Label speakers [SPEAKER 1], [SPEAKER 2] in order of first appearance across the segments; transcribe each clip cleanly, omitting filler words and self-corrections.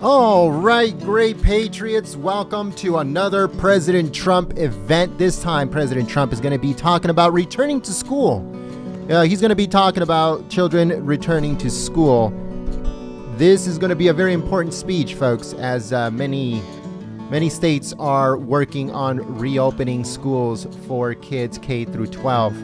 [SPEAKER 1] All right, great Patriots. Welcome to another President Trump event. This time, President Trump is going to be talking about returning to school. He's going to be talking about children returning to school. This is going to be a very important speech, folks, as many states are working on reopening schools for kids K through 12.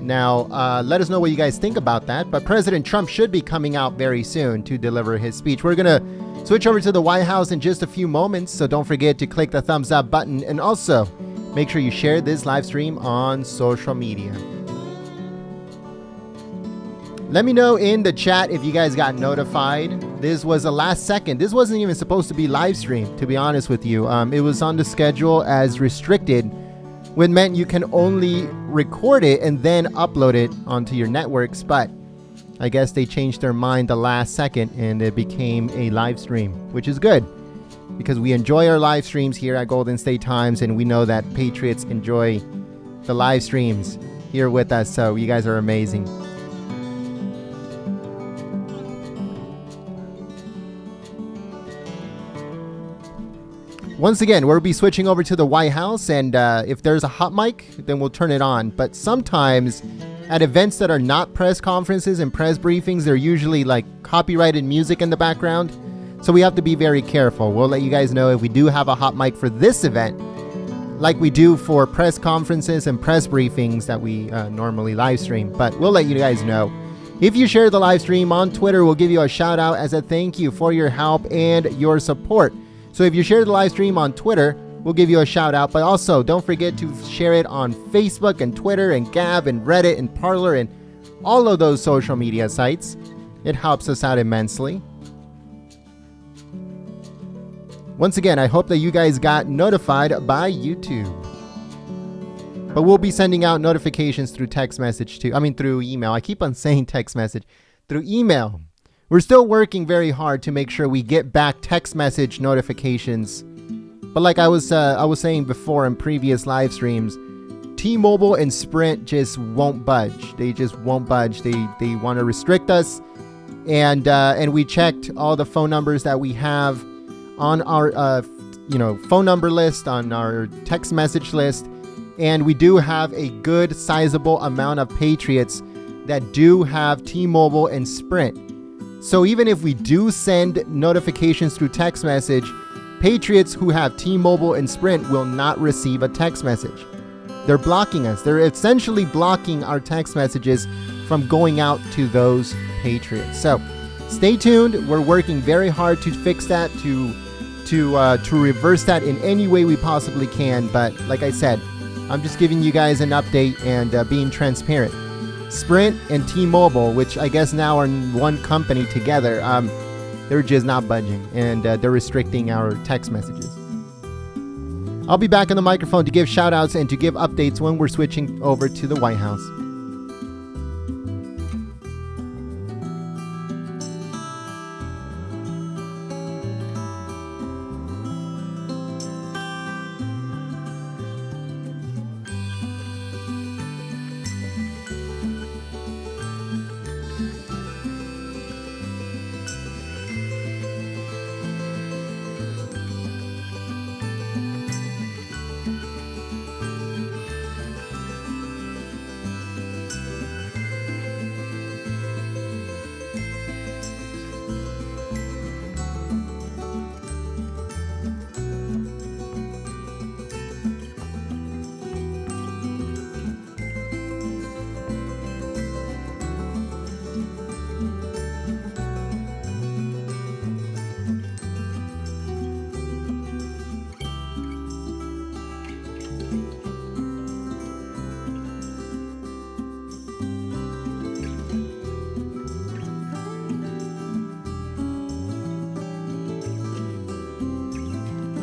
[SPEAKER 1] Now, let us know what you guys think about that. But President Trump should be coming out very soon to deliver his speech. We're going to switch over to the White House in just a few moments, so don't forget to click the thumbs up button and also make sure you share this live stream on social media. Let me know in the chat if you guys got notified. This was a last second. This wasn't even supposed to be live streamed, to be honest with you. It was on the schedule as restricted, which meant you can only record it and then upload it onto your networks, but I guess they changed their mind the last second and it became a live stream, which is good because we enjoy our live streams here at Golden State Times, and we know that Patriots enjoy the live streams here with us, so you guys are amazing. Once again, we'll be switching over to the White House, and if there's a hot mic, then we'll turn it on. But sometimes at events that are not press conferences and press briefings, they're usually like copyrighted music in the background. So we have to be very careful. We'll let you guys know if we do have a hot mic for this event, like we do for press conferences and press briefings that we normally live stream. But we'll let you guys know. If you share the live stream on Twitter, we'll give you a shout out as a thank you for your help and your support. So if you share the live stream on Twitter, we'll give you a shout out. But also don't forget to share it on Facebook and Twitter and Gab and Reddit and Parler and all of those social media sites. It helps us out immensely. Once again, I hope that you guys got notified by YouTube. But we'll be sending out notifications through text message too. Through email. I keep on saying text message. Through email. We're still working very hard to make sure we get back text message notifications. But like I was saying before in previous live streams, T-Mobile and Sprint just won't budge. They just won't budge. They want to restrict us. And we checked all the phone numbers that we have on our phone number list, on our text message list, and we do have a good sizable amount of Patriots that do have T-Mobile and Sprint. So even if we do send notifications through text message, Patriots who have T-Mobile and Sprint will not receive a text message. They're blocking us. They're essentially blocking our text messages from going out to those Patriots. So stay tuned. We're working very hard to fix that, to reverse that in any way we possibly can. But like I said, I'm just giving you guys an update and being transparent. Sprint and T-Mobile, which I guess now are one company together, they're just not budging, and they're restricting our text messages. I'll be back on the microphone to give shout outs and to give updates when we're switching over to the White House.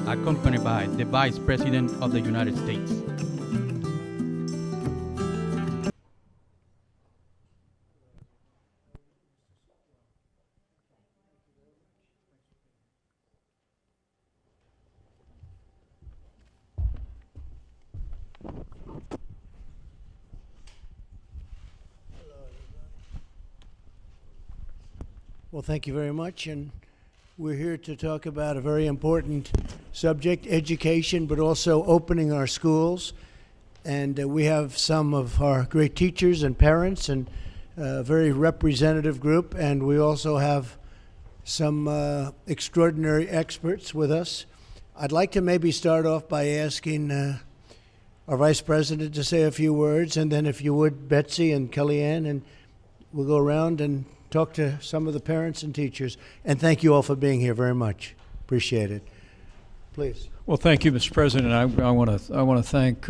[SPEAKER 2] accompanied by the Vice President of the United States.
[SPEAKER 3] Well, thank you very much, and we're here to talk about a very important subject, education, but also opening our schools. And we have some of our great teachers and parents and a very representative group, and we also have some extraordinary experts with us. I'd like to maybe start off by asking our Vice President to say a few words, and then if you would, Betsy and Kellyanne, and we'll go around and talk to some of the parents and teachers. And thank you all for being here very much. Appreciate it. Please.
[SPEAKER 4] Well, thank you, Mr. President. I want to thank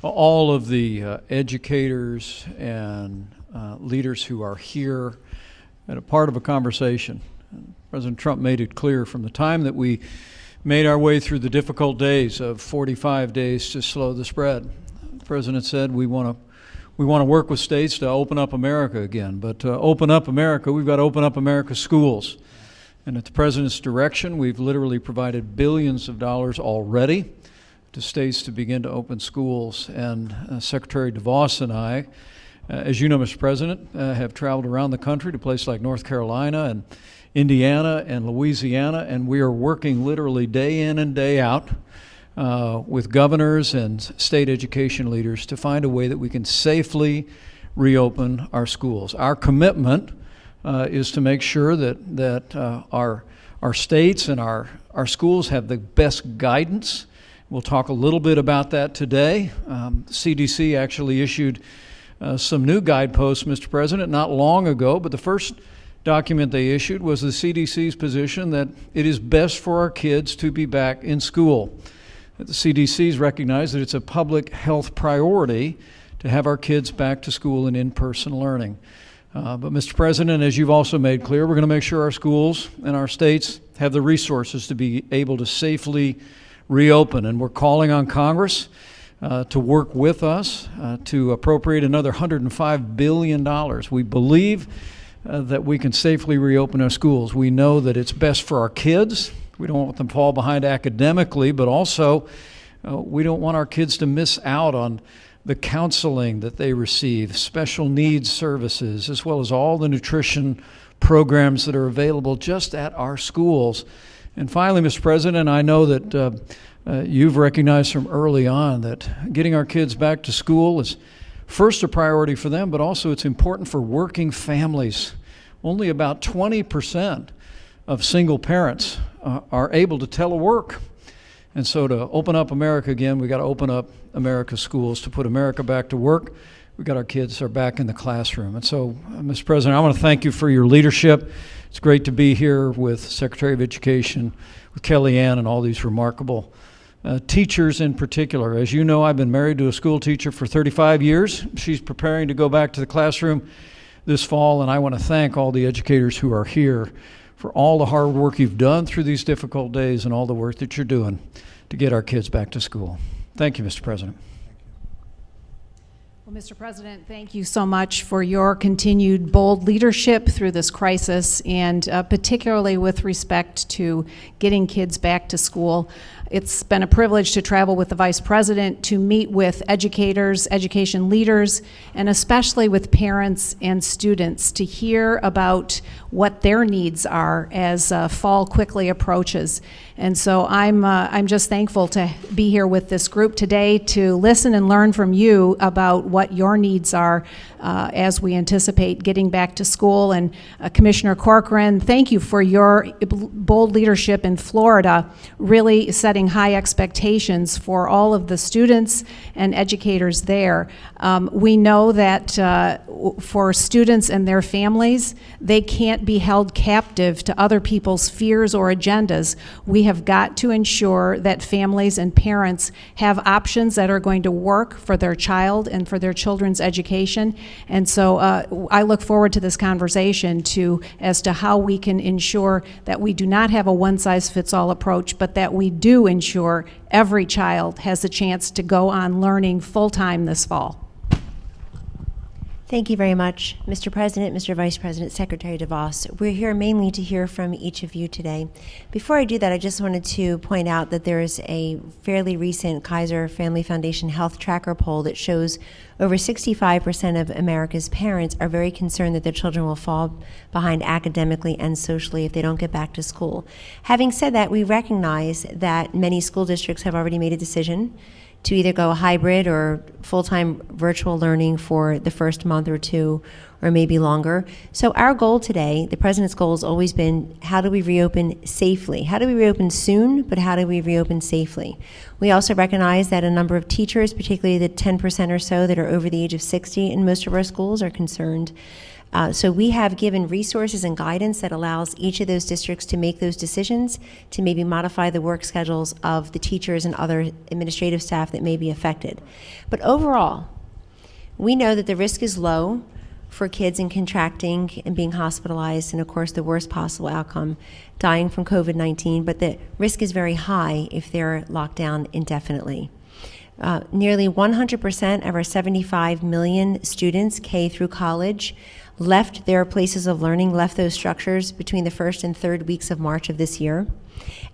[SPEAKER 4] all of the educators and leaders who are here and a part of a conversation. President Trump made it clear from the time that we made our way through the difficult days of 45 days to slow the spread. The President said we want to work with states to open up America again. But to open up America, we've got to open up America's schools. And at the President's direction, we've literally provided billions of dollars already to states to begin to open schools. And Secretary DeVos and I, as you know, Mr. President, have traveled around the country to places like North Carolina and Indiana and Louisiana, and we are working literally day in and day out with governors and state education leaders to find a way that we can safely reopen our schools. Our commitment is to make sure that our states and our schools have the best guidance. We'll talk a little bit about that today. CDC actually issued some new guideposts, Mr. President, not long ago, but the first document they issued was the CDC's position that it is best for our kids to be back in school. The CDC's recognized that it's a public health priority to have our kids back to school and in-person learning. But Mr. President, as you've also made clear, we're going to make sure our schools and our states have the resources to be able to safely reopen. And we're calling on Congress to work with us to appropriate another $105 billion. We believe that we can safely reopen our schools. We know that it's best for our kids. We don't want them to fall behind academically, but also we don't want our kids to miss out on the counseling that they receive, special needs services, as well as all the nutrition programs that are available just at our schools. And finally, Mr. President, I know that you've recognized from early on that getting our kids back to school is first a priority for them, but also it's important for working families. Only about 20% of single parents are able to telework. And so to open up America again, we got to open up America's schools to put America back to work. We got our kids are back in the classroom. And so, Mr. President, I want to thank you for your leadership. It's great to be here with Secretary of Education, with Kellyanne, and all these remarkable teachers in particular. As you know, I've been married to a school teacher for 35 years. She's preparing to go back to the classroom this fall, and I want to thank all the educators who are here for all the hard work you've done through these difficult days and all the work that you're doing to get our kids back to school. Thank you, Mr. President.
[SPEAKER 5] Well, Mr. President, thank you so much for your continued bold leadership through this crisis, and particularly with respect to getting kids back to school. It's been a privilege to travel with the Vice President to meet with educators, education leaders, and especially with parents and students to hear about what their needs are as fall quickly approaches. And so I'm just thankful to be here with this group today to listen and learn from you about what your needs are as we anticipate getting back to school. And Commissioner Corcoran, thank you for your bold leadership in Florida, really setting high expectations for all of the students and educators there. We know that for students and their families, they can't be held captive to other people's fears or agendas. We have got to ensure that families and parents have options that are going to work for their child and for their children's education, And so I look forward to this conversation as to how we can ensure that we do not have a one-size-fits-all approach, but that we do ensure every child has a chance to go on learning full-time this fall.
[SPEAKER 6] Thank you very much, Mr. President, Mr. Vice President, Secretary DeVos. We're here mainly to hear from each of you today. Before I do that, I just wanted to point out that there is a fairly recent Kaiser Family Foundation Health Tracker poll that shows over 65% of America's parents are very concerned that their children will fall behind academically and socially if they don't get back to school. Having said that, we recognize that many school districts have already made a decision to either go hybrid or full-time virtual learning for the first month or two, or maybe longer. So our goal today, the President's goal, has always been, how do we reopen safely? How do we reopen soon, but how do we reopen safely? We also recognize that a number of teachers, particularly the 10% or so that are over the age of 60 in most of our schools, are concerned. So we have given resources and guidance that allows each of those districts to make those decisions, to maybe modify the work schedules of the teachers and other administrative staff that may be affected. But overall, we know that the risk is low for kids in contracting and being hospitalized, and of course the worst possible outcome, dying from COVID-19, but the risk is very high if they're locked down indefinitely. Nearly 100% of our 75 million students, K through college, left their places of learning, left those structures between the first and third weeks of March of this year.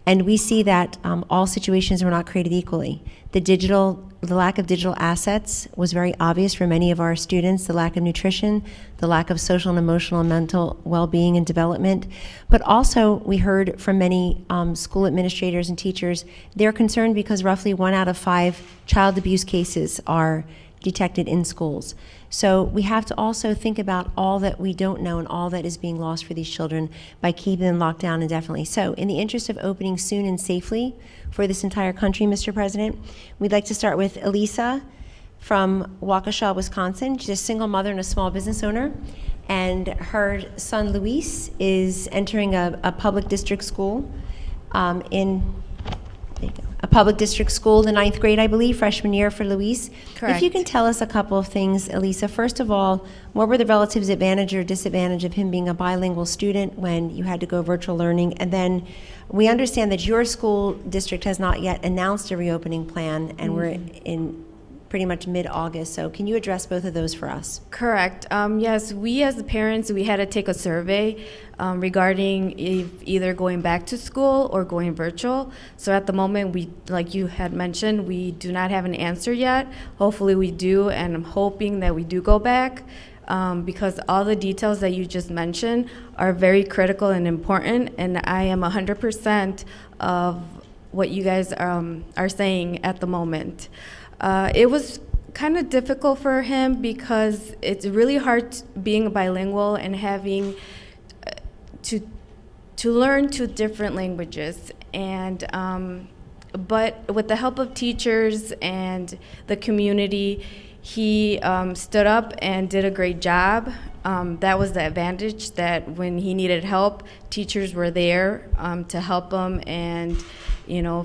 [SPEAKER 6] And we see that all situations were not created equally. The lack of digital assets was very obvious for many of our students, the lack of nutrition, the lack of social and emotional and mental well-being and development. But also, we heard from many school administrators and teachers, they're concerned because roughly 1 out of 5 child abuse cases are detected in schools. So we have to also think about all that we don't know and all that is being lost for these children by keeping them locked down indefinitely. So in the interest of opening soon and safely for this entire country, Mr. President, we'd like to start with Elisa from Waukesha, Wisconsin. She's a single mother and a small business owner. And her son, Luis, is entering a public district school a public district school, the 9th grade, I believe, freshman year for Luis.
[SPEAKER 7] Correct.
[SPEAKER 6] If you can tell us a couple of things, Elisa. First of all, what were the relative advantage or disadvantage of him being a bilingual student when you had to go virtual learning? And then we understand that your school district has not yet announced a reopening plan, and we're in pretty much mid-August. So can you address both of those for us?
[SPEAKER 7] Correct. Yes, we as the parents, we had to take a survey regarding either going back to school or going virtual. So at the moment, we, like you had mentioned, we do not have an answer yet. Hopefully we do, and I'm hoping that we do go back because all the details that you just mentioned are very critical and important, and I am 100% of what you guys are saying at the moment. It was kind of difficult for him because it's really hard being bilingual and having to learn 2 different languages. And but with the help of teachers and the community, he stood up and did a great job. That was the advantage, that when he needed help, teachers were there to help him and,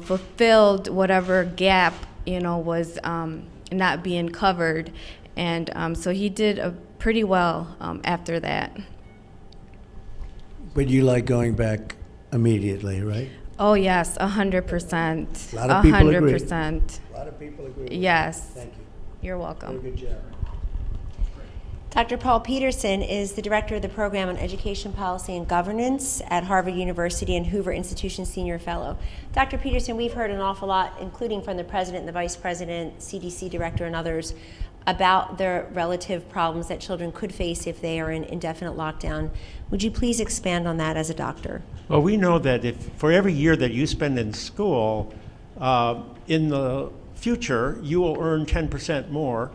[SPEAKER 7] fulfilled whatever gap was not being covered. And so he did pretty well after that.
[SPEAKER 3] But you like going back immediately, right?
[SPEAKER 7] Oh, yes, 100%.
[SPEAKER 3] A lot of people agree.
[SPEAKER 7] 100%.
[SPEAKER 3] A lot of people agree with
[SPEAKER 7] Yes.
[SPEAKER 3] that. Thank you.
[SPEAKER 7] You're welcome.
[SPEAKER 3] Very good job.
[SPEAKER 6] Dr. Paul Peterson is the Director of the Program on Education Policy and Governance at Harvard University and Hoover Institution Senior Fellow. Dr. Peterson, we've heard an awful lot, including from the President and the Vice President, CDC Director, and others, about the relative problems that children could face if they are in indefinite lockdown. Would you please expand on that as a doctor?
[SPEAKER 8] Well, we know that if for every year that you spend in school, in the future, you will earn 10% more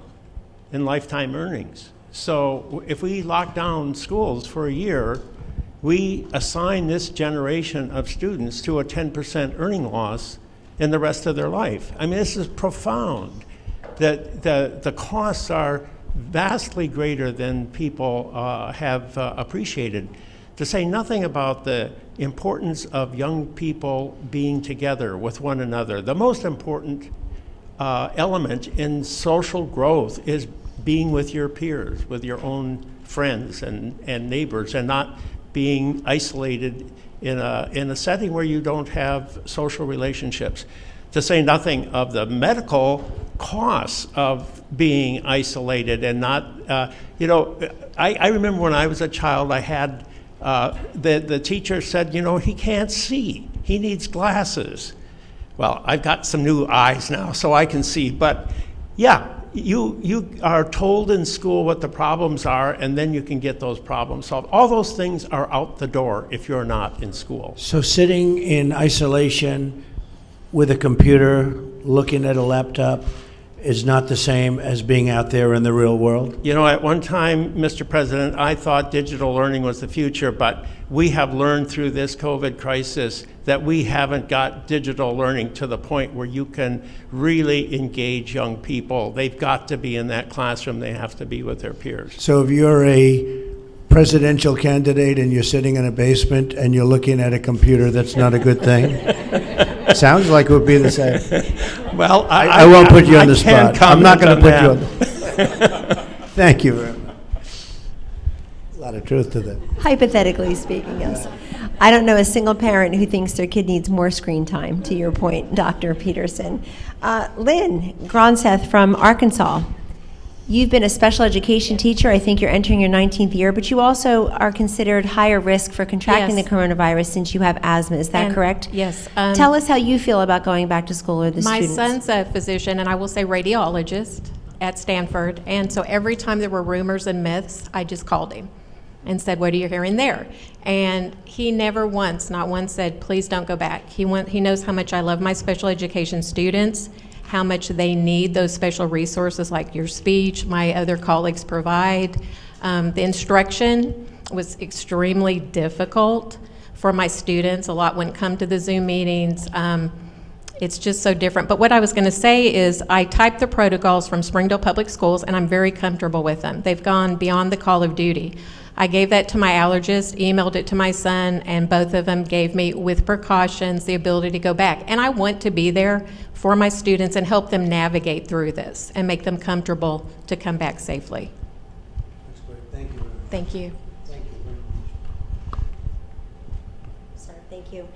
[SPEAKER 8] in lifetime earnings. So if we lock down schools for a year, we assign this generation of students to a 10% earning loss in the rest of their life. I mean, this is profound. That the costs are vastly greater than people have appreciated. To say nothing about the importance of young people being together with one another. The most important element in social growth is being with your peers, with your own friends and neighbors, and not being isolated in a setting where you don't have social relationships. To say nothing of the medical costs of being isolated and not, I remember when I was a child, I had, the teacher said, he can't see, he needs glasses. Well, I've got some new eyes now, so I can see, but yeah, you are told in school what the problems are, and then you can get those problems solved. All those things are out the door if you're not in school.
[SPEAKER 3] So sitting in isolation with a computer, looking at a laptop, is not the same as being out there in the real world?
[SPEAKER 8] At one time, Mr. President, I thought digital learning was the future, but we have learned through this COVID crisis that we haven't got digital learning to the point where you can really engage young people. They've got to be in that classroom. They have to be with their peers.
[SPEAKER 3] So if you're a presidential candidate and you're sitting in a basement and you're looking at a computer, that's not a good thing? Sounds like it would be the same.
[SPEAKER 8] Well,
[SPEAKER 3] I won't put you on the spot. I'm not going to put you on
[SPEAKER 8] the
[SPEAKER 3] Thank you very much. A lot of truth to that.
[SPEAKER 6] Hypothetically speaking, yes. I don't know a single parent who thinks their kid needs more screen time, to your point, Dr. Peterson. Lynn Gronseth from Arkansas. You've been a special education teacher. I think you're entering your 19th year, but you also are considered higher risk for contracting
[SPEAKER 9] Yes.
[SPEAKER 6] the coronavirus since you have asthma. Is that correct?
[SPEAKER 9] Yes.
[SPEAKER 6] Tell us how you feel about going back to school or the
[SPEAKER 9] My
[SPEAKER 6] students.
[SPEAKER 9] son's a physician, and I will say radiologist at Stanford, and so every time there were rumors and myths, I just called him and said, what are you hearing there? And he never once, not once, said, please don't go back. He knows how much I love my special education students, how much they need those special resources like your speech, my other colleagues provide. The instruction was extremely difficult for my students. A lot wouldn't come to the Zoom meetings. It's just so different. But what I was going to say is I typed the protocols from Springdale Public Schools, and I'm very comfortable with them. They've gone beyond the call of duty. I gave that to my allergist, emailed it to my son, and both of them gave me, with precautions, the ability to go back. And I want to be there for my students and help them navigate through this and make them comfortable to come back safely.
[SPEAKER 3] That's great. Thank you.
[SPEAKER 9] Thank you.
[SPEAKER 3] Thank you very much.
[SPEAKER 6] Sir, thank you.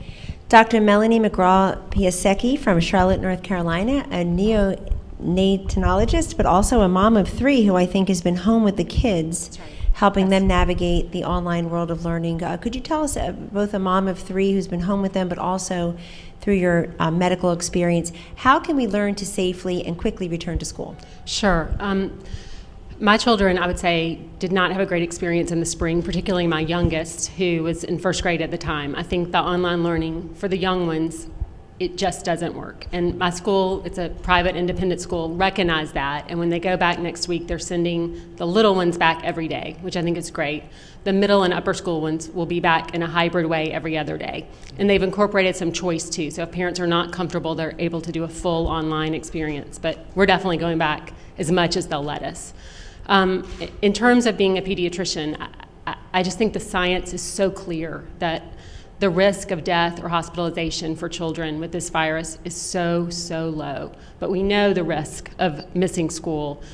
[SPEAKER 6] Dr. Melanie McGraw-Piasecki from Charlotte, North Carolina, a neonatologist, but also a mom of 3 who I think has been home with the kids, helping them navigate the online world of learning. Could you tell us, both a mom of 3 who's been home with them, but also through your medical experience, how can we learn to safely and quickly return to school?
[SPEAKER 10] Sure. My children, I would say, did not have a great experience in the spring, particularly my youngest, who was in first grade at the time. I think the online learning for the young ones, it just doesn't work. And my school, it's a private independent school, recognized that. And when they go back next week, they're sending the little ones back every day, which I think is great. The middle and upper school ones will be back in a hybrid way every other day. And they've incorporated some choice too. So if parents are not comfortable, they're able to do a full online experience. But we're definitely going back as much as they'll let us. In terms of being a pediatrician, I just think the science is so clear that the risk of death or hospitalization for children with this virus is so, so low. But we know the risk of missing school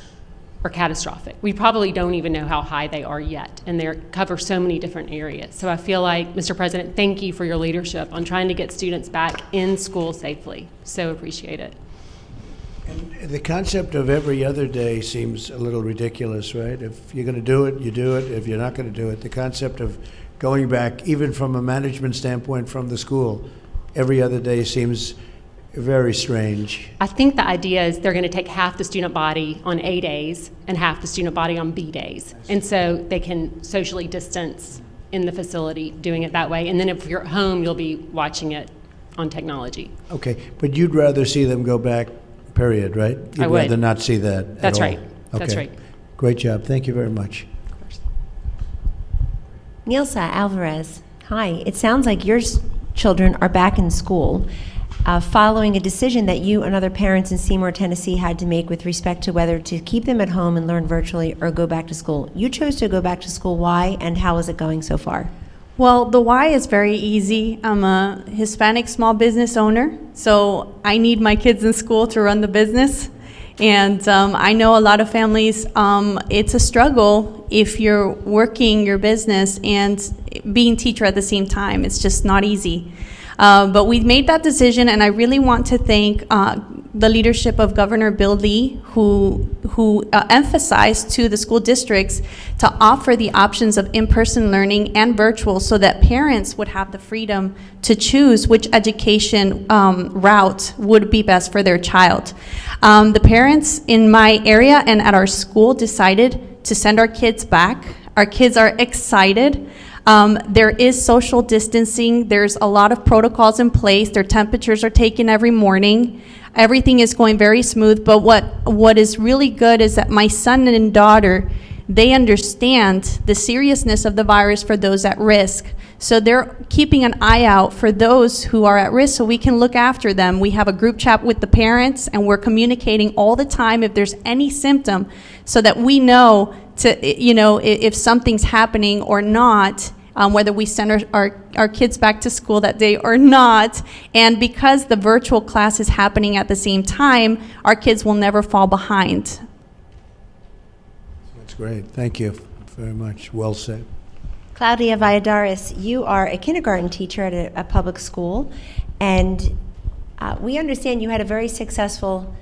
[SPEAKER 10] are catastrophic. We probably don't even know how high they are yet, and they cover so many different areas. So I feel like, Mr. President, thank you for your leadership on trying to get students back in school safely. So appreciate it.
[SPEAKER 3] And the concept of every other day seems a little ridiculous, right? If you're going to do it, you do it. If you're not going to do it, the concept of going back, even from a management standpoint from the school, every other day seems very strange.
[SPEAKER 10] I think the idea is they're going to take half the student body on A days and half the student body on B days. And so they can socially distance in the facility doing it that way. And then if you're at home, you'll be watching it on technology.
[SPEAKER 3] Okay, but you'd rather see them go back, period, right? You'd
[SPEAKER 10] I would.
[SPEAKER 3] rather not see that at
[SPEAKER 10] That's
[SPEAKER 3] all.
[SPEAKER 10] right. That's
[SPEAKER 3] Okay.
[SPEAKER 10] right.
[SPEAKER 3] Great job. Thank you very much.
[SPEAKER 6] Nilsa Alvarez, hi. It sounds like your children are back in school following a decision that you and other parents in Seymour, Tennessee had to make with respect to whether to keep them at home and learn virtually or go back to school. You chose to go back to school. Why, and how is it going so far?
[SPEAKER 11] Well, the why is very easy. I'm a Hispanic small business owner, so I need my kids in school to run the business. And I know a lot of families, it's a struggle if you're working your business and being teacher at the same time. It's just not easy. But we made that decision, and I really want to thank the leadership of Governor Bill Lee, who emphasized to the school districts to offer the options of in-person learning and virtual so that parents would have the freedom to choose which education route would be best for their child. The parents in my area and at our school decided to send our kids back. Our kids are excited. There is social distancing. There's a lot of protocols in place. Their temperatures are taken every morning. Everything is going very smooth, but what is really good is that my son and daughter, they understand the seriousness of the virus for those at risk. So they're keeping an eye out for those who are at risk so we can look after them. We have a group chat with the parents, and we're communicating all the time if there's any symptom so that we know if something's happening or not. Whether we send our kids back to school that day or not. And because the virtual class is happening at the same time, our kids will never fall behind.
[SPEAKER 3] That's great. Thank you very much. Well said.
[SPEAKER 6] Claudia Valladares, you are a kindergarten teacher at a public school, and we understand you had a very successful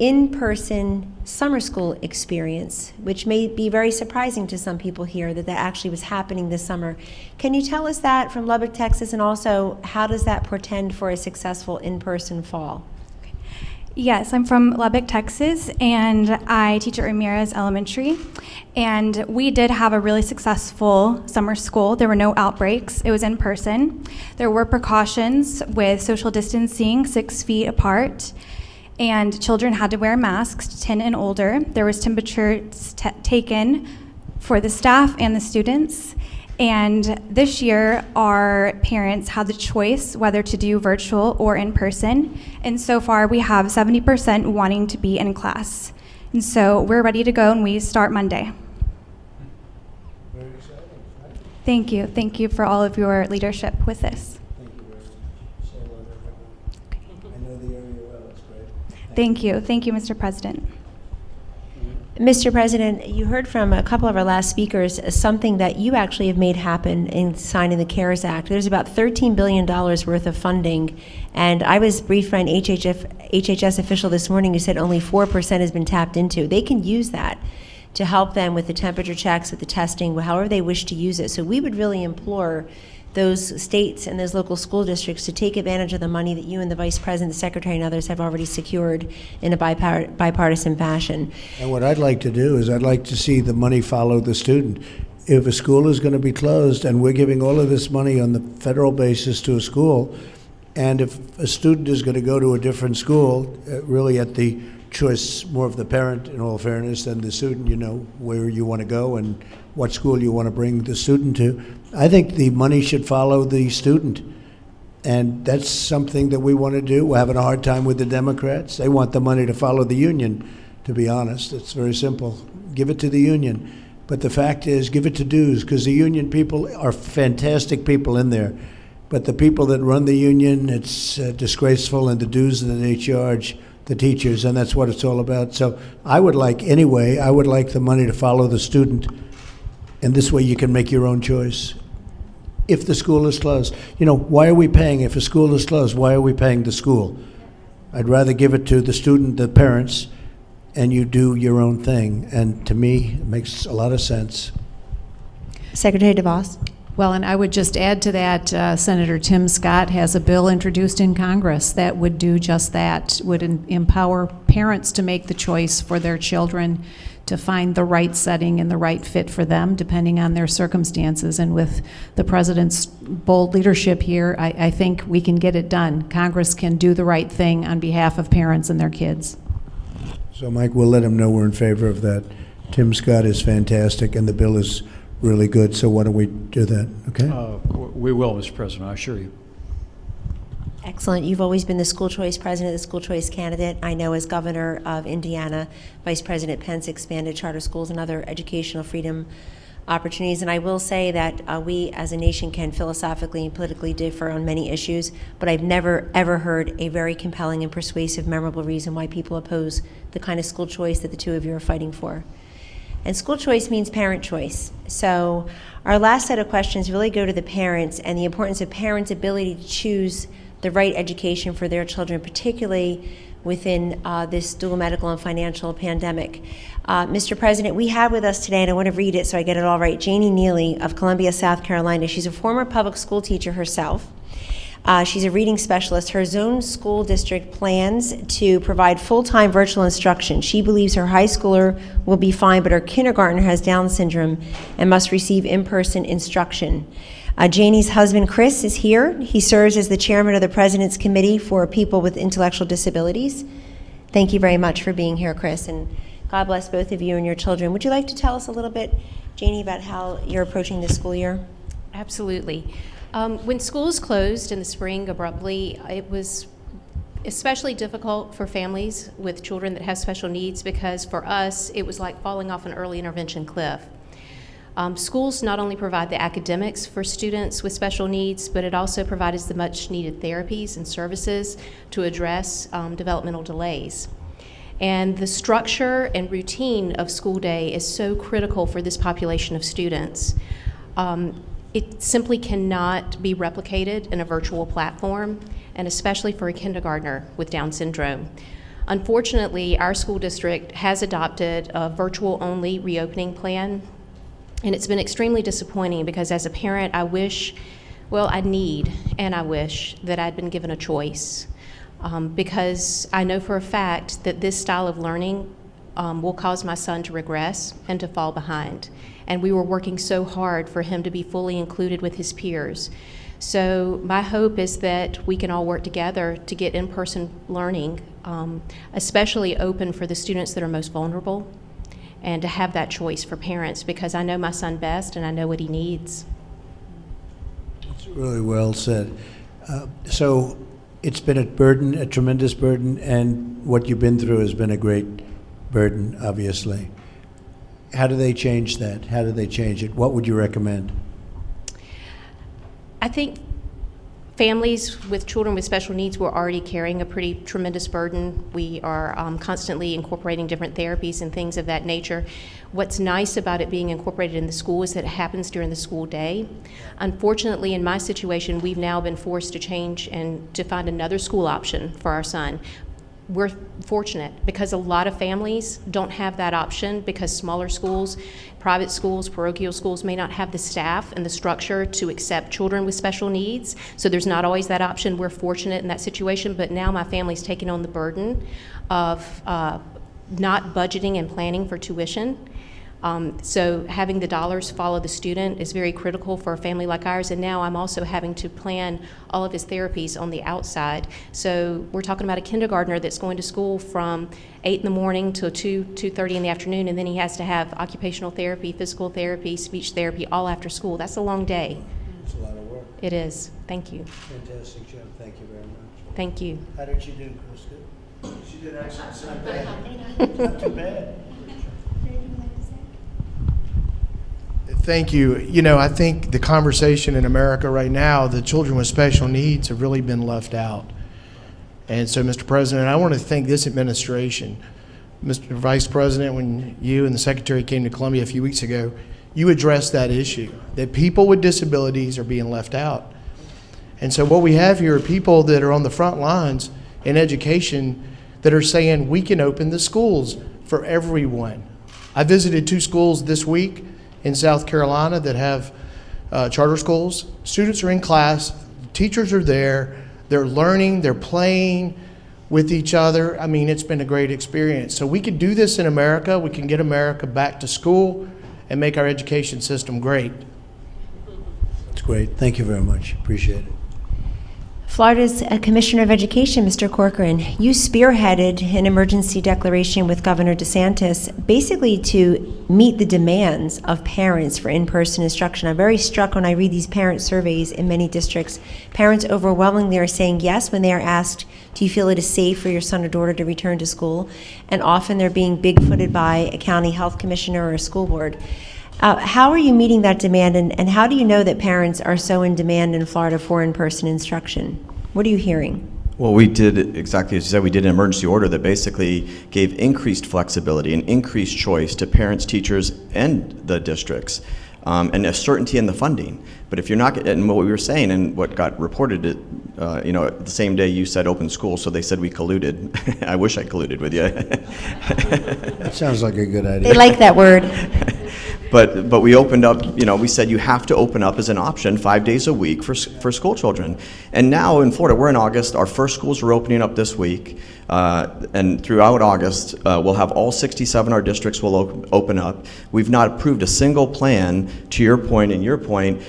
[SPEAKER 6] in-person summer school experience, which may be very surprising to some people here that actually was happening this summer. Can you tell us that from Lubbock, Texas, and also how does that portend for a successful in-person fall?
[SPEAKER 12] Yes, I'm from Lubbock, Texas, and I teach at Ramirez Elementary. And we did have a really successful summer school. There were no outbreaks. It was in person. There were precautions with social distancing, 6 feet apart. And children had to wear masks, 10 and older. There was temperatures taken for the staff and the students. And this year, our parents had the choice whether to do virtual or in person. And so far, we have 70% wanting to be in class. And so we're ready to go, and we start Monday.
[SPEAKER 3] Very exciting. Right?
[SPEAKER 12] Thank you. Thank you for all of your leadership with this.
[SPEAKER 3] Thank you very much. So, I know the area well. It's great.
[SPEAKER 12] Thank you. Thank you, Mr. President.
[SPEAKER 6] Mr. President, you heard from a couple of our last speakers something that you actually have made happen in signing the CARES Act. There's about $13 billion worth of funding, and I was briefed by an HHS official this morning who said only 4% has been tapped into. They can use that to help them with the temperature checks, with the testing, however they wish to use it. So we would really implore those states and those local school districts to take advantage of the money that you and the Vice President, the Secretary, and others have already secured in a bipartisan fashion.
[SPEAKER 3] And what I'd like to do is I'd like to see the money follow the student. If a school is going to be closed and we're giving all of this money on the federal basis to a school, and if a student is going to go to a different school, really at the choice more of the parent, in all fairness, than the student, you know, where you want to go and what school you want to bring the student to. I think the money should follow the student. And that's something that we want to do. We're having a hard time with the Democrats. They want the money to follow the union, to be honest. It's very simple. Give it to the union. But the fact is, give it to dues, because the union people are fantastic people in there. But the people that run the union, it's disgraceful, and the dues that they charge the teachers, and that's what it's all about. So I would like the money to follow the student. And this way you can make your own choice. If the school is closed, you know, why are we paying? If a school is closed, why are we paying the school? I'd rather give it to the student, the parents, and you do your own thing. And to me, it makes a lot of sense.
[SPEAKER 6] Secretary DeVos.
[SPEAKER 5] Well, and I would just add to that, Senator Tim Scott has a bill introduced in Congress that would do just that, would empower parents to make the choice for their children to find the right setting and the right fit for them, depending on their circumstances. And with the President's bold leadership here, I think we can get it done. Congress can do the right thing on behalf of parents and their kids.
[SPEAKER 3] So, Mike, we'll let him know we're in favor of that. Tim Scott is fantastic, and the bill is really good, so why don't we do that, okay?
[SPEAKER 4] We will, Mr. President, I assure you.
[SPEAKER 6] Excellent. You've always been the school choice president, the school choice candidate. I know as governor of Indiana, Vice President Pence expanded charter schools and other educational freedom opportunities. And I will say that we as a nation can philosophically and politically differ on many issues, but I've never, ever heard a very compelling and persuasive, memorable reason why people oppose the kind of school choice that the two of you are fighting for. And school choice means parent choice. So our last set of questions really go to the parents and the importance of parents' ability to choose the right education for their children, particularly within this dual medical and financial pandemic. Mr. President, we have with us today, and I want to read it so I get it all right, Janie Neely of Columbia, South Carolina. She's a former public school teacher herself. She's a reading specialist. Her zone school district plans to provide full-time virtual instruction. She believes her high schooler will be fine, but her kindergartner has Down syndrome and must receive in-person instruction. Janie's husband, Chris, is here. He serves as the chairman of the President's Committee for People with Intellectual Disabilities. Thank you very much for being here, Chris, and God bless both of you and your children. Would you like to tell us a little bit, Janie, about how you're approaching this school year?
[SPEAKER 10] Absolutely. When schools closed in the spring abruptly, it was especially difficult for families with children that have special needs, because for us, it was like falling off an early intervention cliff. Schools not only provide the academics for students with special needs, but it also provides the much needed therapies and services to address developmental delays. And the structure and routine of school day is so critical for this population of students. It simply cannot be replicated in a virtual platform, and especially for a kindergartner with Down syndrome. Unfortunately, our school district has adopted a virtual-only reopening plan, and it's been extremely disappointing because as a parent, I wish that I'd been given a choice, because I know for a fact that this style of learning will cause my son to regress and to fall behind. And we were working so hard for him to be fully included with his peers. So my hope is that we can all work together to get in-person learning, especially open for the students that are most vulnerable, and to have that choice for parents, because I know my son best and I know what he needs.
[SPEAKER 3] That's really well said. So it's been a burden, a tremendous burden, and what you've been through has been a great burden, obviously. How do they change that? How do they change it? What would you recommend?
[SPEAKER 10] I think families with children with special needs were already carrying a pretty tremendous burden. We are constantly incorporating different therapies and things of that nature. What's nice about it being incorporated in the school is that it happens during the school day. Unfortunately, in my situation, we've now been forced to change and to find another school option for our son. We're fortunate because a lot of families don't have that option, because smaller schools, private schools, parochial schools may not have the staff and the structure to accept children with special needs. So there's not always that option. We're fortunate in that situation, but now my family's taking on the burden of not budgeting and planning for tuition. So having the dollars follow the student is very critical for a family like ours, and now I'm also having to plan all of his therapies on the outside. So we're talking about a kindergartner that's going to school from 8 in the morning till 2:30 in the afternoon, and then he has to have occupational therapy, physical therapy, speech therapy all after school. That's a long day.
[SPEAKER 3] It's a lot of work.
[SPEAKER 10] It is. Thank you.
[SPEAKER 3] Fantastic job. Thank you very much.
[SPEAKER 10] Thank you.
[SPEAKER 3] How did she do, Chris? Good? She did excellent. It's not bad. Not too bad.
[SPEAKER 13] Thank you. You know, I think the conversation in America right now, the children with special needs have really been left out. And so, Mr. President, I want to thank this administration. Mr. Vice President, when you and the Secretary came to Columbia a few weeks ago, you addressed that issue, that people with disabilities are being left out. And so what we have here are people that are on the front lines in education that are saying we can open the schools for everyone. I visited 2 schools this week in South Carolina that have charter schools. Students are in class, teachers are there, they're learning, they're playing with each other. I mean, it's been a great experience. So we could do this in America. We can get America back to school and make our education system great.
[SPEAKER 3] That's great. Thank you very much. Appreciate it.
[SPEAKER 6] Florida's Commissioner of Education, Mr. Corcoran, you spearheaded an emergency declaration with Governor DeSantis basically to meet the demands of parents for in-person instruction. I'm very struck when I read these parent surveys in many districts. Parents overwhelmingly are saying yes when they are asked, do you feel it is safe for your son or daughter to return to school? And often they're being big-footed by a county health commissioner or a school board. How are you meeting that demand, and how do you know that parents are so in demand in Florida for in-person instruction? What are you hearing?
[SPEAKER 14] Well, we did exactly as you said. We did an emergency order that basically gave increased flexibility and increased choice to parents, teachers, and the districts, and a certainty in the funding. But if you're not, and what we were saying and what got reported, the same day you said open school, so they said we colluded. I wish I colluded with you.
[SPEAKER 3] That sounds like a good idea.
[SPEAKER 6] They like that word.
[SPEAKER 14] But we opened up, we said you have to open up as an option 5 days a week for school children. And now in Florida, we're in August, our first schools are opening up this week. And throughout August, we'll have all 67 our districts will open up. We've not approved a single plan, to your point and your point,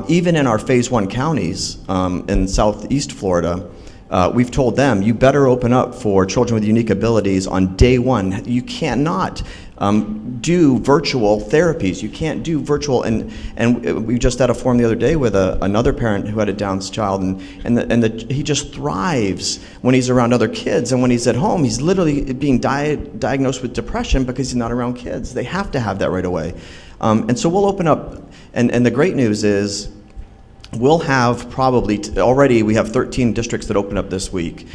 [SPEAKER 14] even in our phase 1 counties in southeast Florida. We've told them, you better open up for children with unique abilities on day 1. You cannot do virtual therapies. You can't do virtual, and we just had a forum the other day with another parent who had a Down's child, and he just thrives when he's around other kids, and when he's at home, he's literally being diagnosed with depression because he's not around kids. They have to have that right away. And so we'll open up, and the great news is, we'll have probably, already we have 13 districts that open up this week.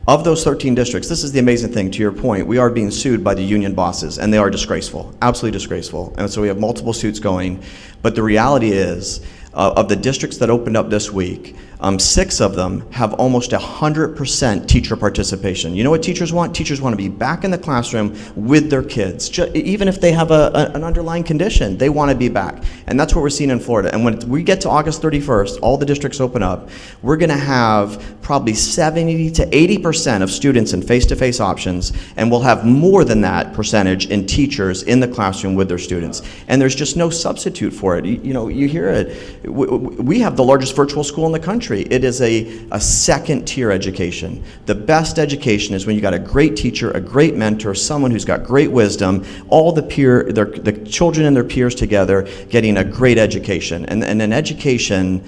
[SPEAKER 14] Of those 13 districts, this is the amazing thing, to your point, we are being sued by the union bosses, and they are disgraceful, absolutely disgraceful. And so we have multiple suits going. But the reality is, of the districts that opened up this week, 6 of them have almost 100% teacher participation. You know what teachers want? Teachers want to be back in the classroom with their kids. Even if they have an underlying condition, they want to be back. And that's what we're seeing in Florida. And when we get to August 31st, all the districts open up, we're going to have probably 70 to 80% of students in face-to-face options, and we'll have more than that percentage in teachers in the classroom with their students. And there's just no substitute for it. You hear it. We have the largest virtual school in the country. It is a second-tier education. The best education is when you got a great teacher, a great mentor, someone who's got great wisdom, all the children and their peers together getting a great education. And an education,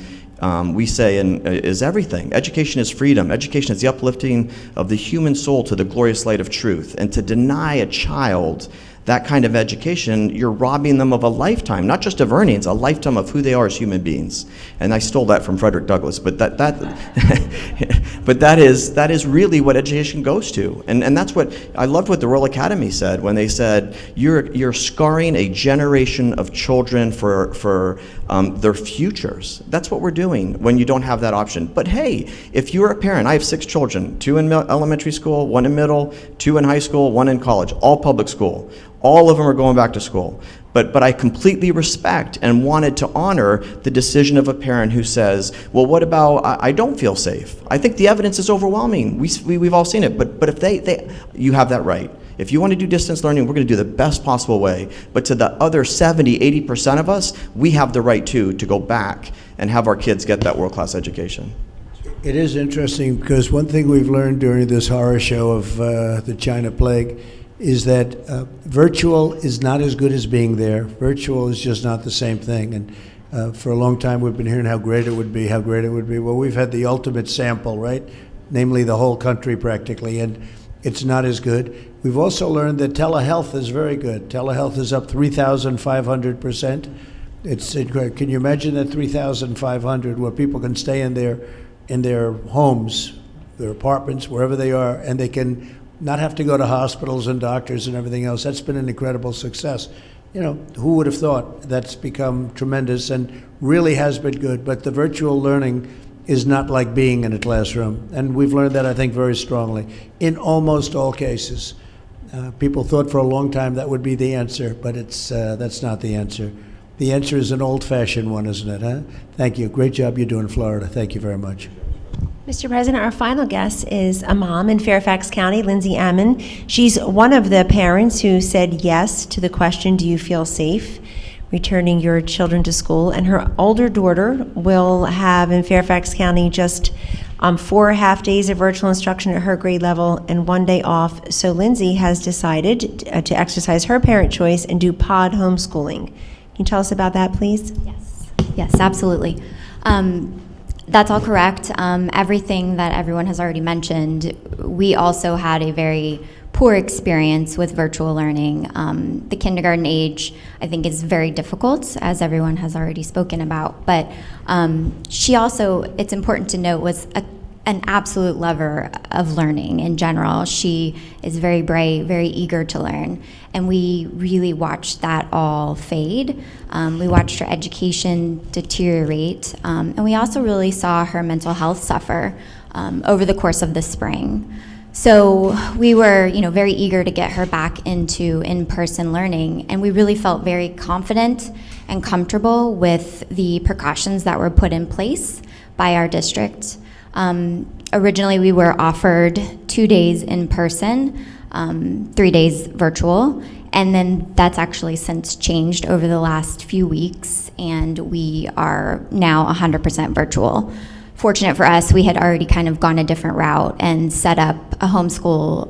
[SPEAKER 14] we say, is everything. Education is freedom. Education is the uplifting of the human soul to the glorious light of truth. And to deny a child that kind of education, you're robbing them of a lifetime, not just of earnings, a lifetime of who they are as human beings. And I stole that from Frederick Douglass, but but that is really what education goes to. And that's what, I loved what the Royal Academy said when they said, you're scarring a generation of children for their futures. That's what we're doing when you don't have that option. But hey, if you're a parent, I have 6 children, 2 in elementary school, 1 in middle, 2 in high school, 1 in college, all public school. All of them are going back to school. But I completely respect and wanted to honor the decision of a parent who says, well, what about, I don't feel safe. I think the evidence is overwhelming. We've all seen it. But if you have that right. If you want to do distance learning, we're going to do the best possible way. But to the other 70, 80% of us, we have the right to go back and have our kids get that world-class education.
[SPEAKER 3] It is interesting because one thing we've learned during this horror show of the China plague is that virtual is not as good as being there. Virtual is just not the same thing. And for a long time, we've been hearing how great it would be, how great it would be. Well, we've had the ultimate sample, right? Namely, the whole country practically, and it's not as good. We've also learned that telehealth is very good. Telehealth is up 3,500%. It's incredible. Can you imagine that 3,500 where people can stay in their homes, their apartments, wherever they are, and they can not have to go to hospitals and doctors and everything else. That's been an incredible success. Who would have thought? That's become tremendous and really has been good. But the virtual learning is not like being in a classroom. And we've learned that, I think, very strongly in almost all cases. People thought for a long time that would be the answer, but that's not the answer. The answer is an old-fashioned one, isn't it? Huh? Thank you. Great job you do in Florida. Thank you very much.
[SPEAKER 6] Mr. President, our final guest is a mom in Fairfax County, Lindsay Ammon. She's one of the parents who said yes to the question, do you feel safe returning your children to school? And her older daughter will have in Fairfax County just 4 half-days of virtual instruction at her grade level and 1 day off. So Lindsay has decided to exercise her parent choice and do pod homeschooling. Can you tell us about that, please?
[SPEAKER 15] Yes, absolutely. That's all correct. Everything that everyone has already mentioned. We also had a very poor experience with virtual learning. The kindergarten age, I think, is very difficult, as everyone has already spoken about. But she also, it's important to note, was an absolute lover of learning in general. She is very bright, very eager to learn, and we really watched that all fade. We watched her education deteriorate, and we also really saw her mental health suffer over the course of the spring. So we were, very eager to get her back into in-person learning, and we really felt very confident and comfortable with the precautions that were put in place by our district. Originally, we were offered 2 days in person, 3 days virtual, and then that's actually since changed over the last few weeks, and we are now 100% virtual. Fortunate for us, we had already kind of gone a different route and set up a homeschool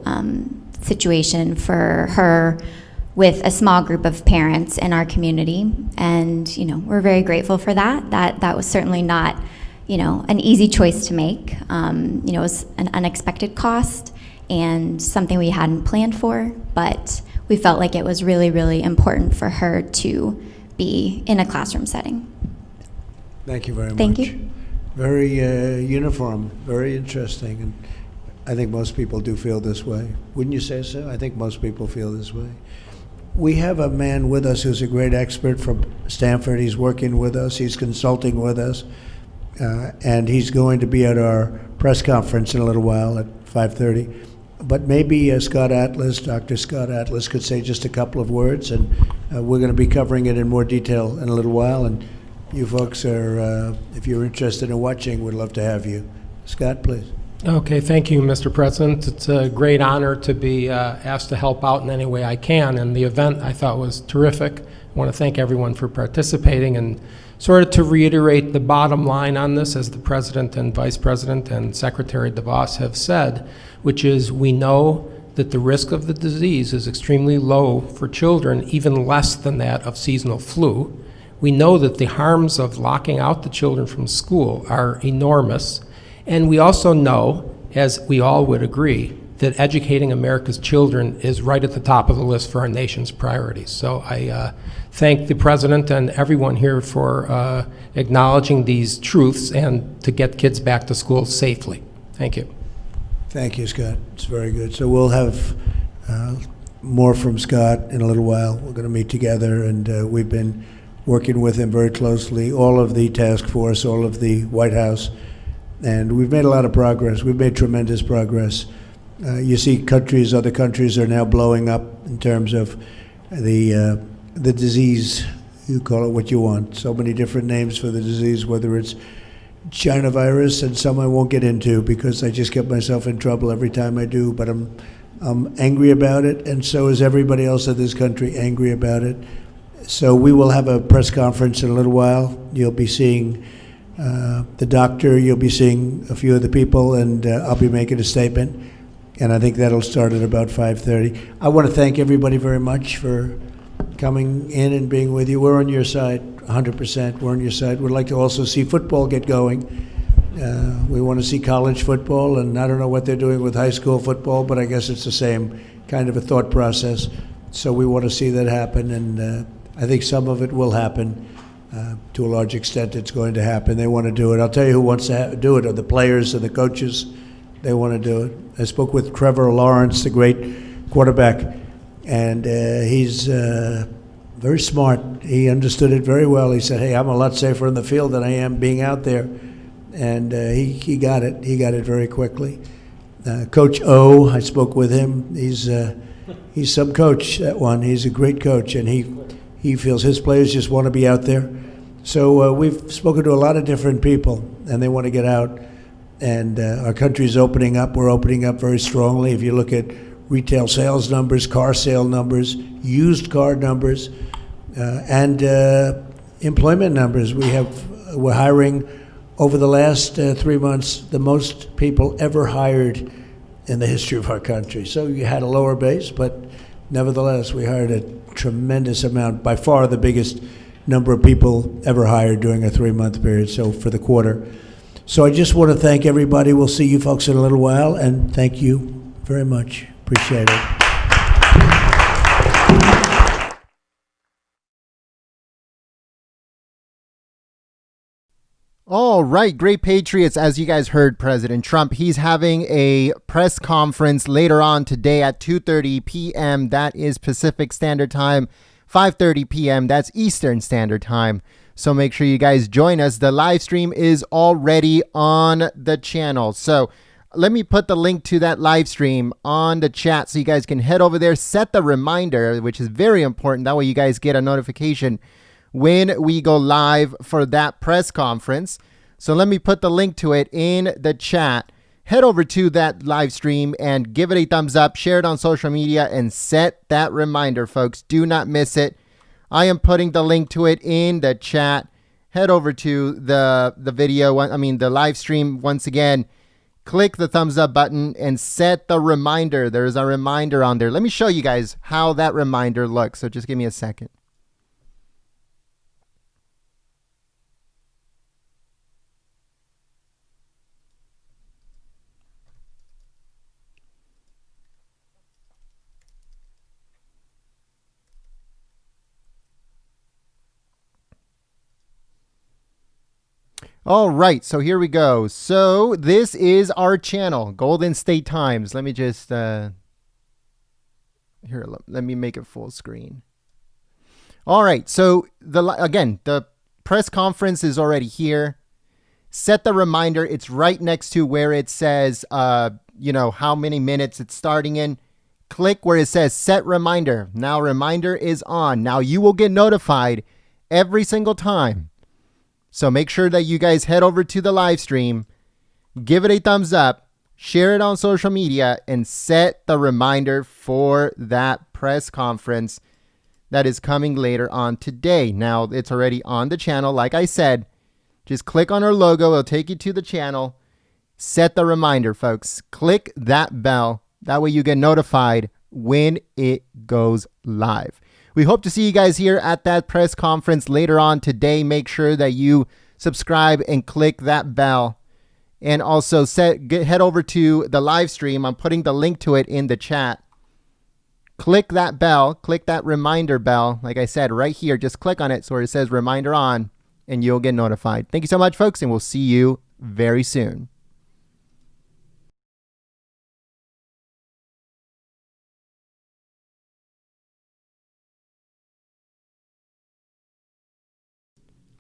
[SPEAKER 15] situation for her with a small group of parents in our community, and we're very grateful for that. That was certainly not an easy choice to make. It was an unexpected cost and something we hadn't planned for, but we felt like it was really, really important for her to be in a classroom setting.
[SPEAKER 3] Thank you very much.
[SPEAKER 15] Thank you.
[SPEAKER 3] Very uniform, very interesting, and I think most people do feel this way. Wouldn't you say so? I think most people feel this way. We have a man with us who's a great expert from Stanford. He's working with us. He's consulting with us. And he's going to be at our press conference in a little while at 5:30. But maybe Dr. Scott Atlas could say just a couple of words, and we're going to be covering it in more detail in a little while. And you folks are, if you're interested in watching, we'd love to have you. Scott, please.
[SPEAKER 16] Okay, thank you, Mr. President. It's a great honor to be asked to help out in any way I can, and the event I thought was terrific. I want to thank everyone for participating, and sort of to reiterate the bottom line on this, as the President and Vice President and Secretary DeVos have said, which is we know that the risk of the disease is extremely low for children, even less than that of seasonal flu. We know that the harms of locking out the children from school are enormous. And we also know, as we all would agree, that educating America's children is right at the top of the list for our nation's priorities. So I thank the President and everyone here for acknowledging these truths and to get kids back to school safely. Thank you.
[SPEAKER 3] Thank you, Scott. It's very good. So we'll have more from Scott in a little while. We're going to meet together, and we've been working with him very closely, all of the task force, all of the White House, and we've made a lot of progress. We've made tremendous progress. You see other countries are now blowing up in terms of the disease. You call it what you want. So many different names for the disease, whether it's China virus and some I won't get into because I just get myself in trouble every time I do, but I'm angry about it, and so is everybody else in this country angry about it. So we will have a press conference in a little while. You'll be seeing the doctor, you'll be seeing a few of the people, and I'll be making a statement. And I think that'll start at about 5:30. I want to thank everybody very much for coming in and being with you. We're on your side, 100%. We're on your side. We'd like to also see football get going. We want to see college football, and I don't know what they're doing with high school football, but I guess it's the same kind of a thought process. So we want to see that happen, and I think some of it will happen. To a large extent, it's going to happen. They want to do it. I'll tell you who wants to do it are the players and the coaches. They want to do it. I spoke with Trevor Lawrence, the great quarterback, and he's very smart. He understood it very well. He said, hey, I'm a lot safer in the field than I am being out there. And he got it. He got it very quickly. Coach O, I spoke with him. He's some coach, that one. He's a great coach, and he feels his players just want to be out there. So we've spoken to a lot of different people, and they want to get out. And our country's opening up. We're opening up very strongly. If you look at retail sales numbers, car sale numbers, used car numbers, and employment numbers, we're hiring over the last 3 months the most people ever hired in the history of our country. So you had a lower base, but nevertheless, we hired a tremendous amount, by far the biggest number of people ever hired during a 3-month period, so for the quarter. So I just want to thank everybody. We'll see you folks in a little while, and thank you very much. Appreciate it.
[SPEAKER 1] All right, great patriots. As you guys heard, President Trump, he's having a press conference later on today at 2:30 p.m. That is Pacific Standard Time, 5:30 p.m. That's Eastern Standard Time. So make sure you guys join us. The live stream is already on the channel. So let me put the link to that live stream on the chat so you guys can head over there, set the reminder, which is very important. That way you guys get a notification when we go live for that press conference. So let me put the link to it in the chat. Head over to that live stream and give it a thumbs up, share it on social media, and set that reminder, folks. Do not miss it. I am putting the link to it in the chat. Head over to the the live stream once again. Click the thumbs up button and set the reminder. There's a reminder on there. Let me show you guys how that reminder looks. So just give me a second. All right, so here we go. So this is our channel, Golden State Times. Let me just here. Let me make it full screen. All right, so the press conference is already here. Set the reminder. It's right next to where it says how many minutes it's starting in. Click where it says set reminder. Now reminder is on. Now you will get notified every single time. So make sure that you guys head over to the live stream, give it a thumbs up, share it on social media, and set the reminder for that press conference that is coming later on today. Now, it's already on the channel. Like I said, just click on our logo. It'll take you to the channel. Set the reminder, folks. Click that bell. That way you get notified when it goes live. We hope to see you guys here at that press conference later on today. Make sure that you subscribe and click that bell. And also head over to the live stream. I'm putting the link to it in the chat. Click that bell. Click that reminder bell. Like I said, right here, just click on it so it says reminder on, and you'll get notified. Thank you so much, folks, and we'll see you very soon.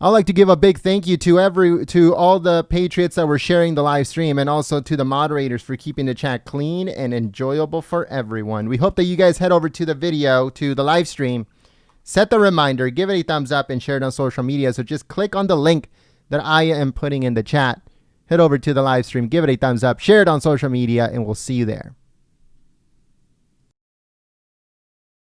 [SPEAKER 1] I'd like to give a big thank you to all the patriots that were sharing the live stream, and also to the moderators for keeping the chat clean and enjoyable for everyone. We hope that you guys head over to the video, to the live stream, set the reminder, give it a thumbs up, and share it on social media. So just click on the link that I am putting in the chat. Head over to the live stream, give it a thumbs up, share it on social media, and we'll see you there.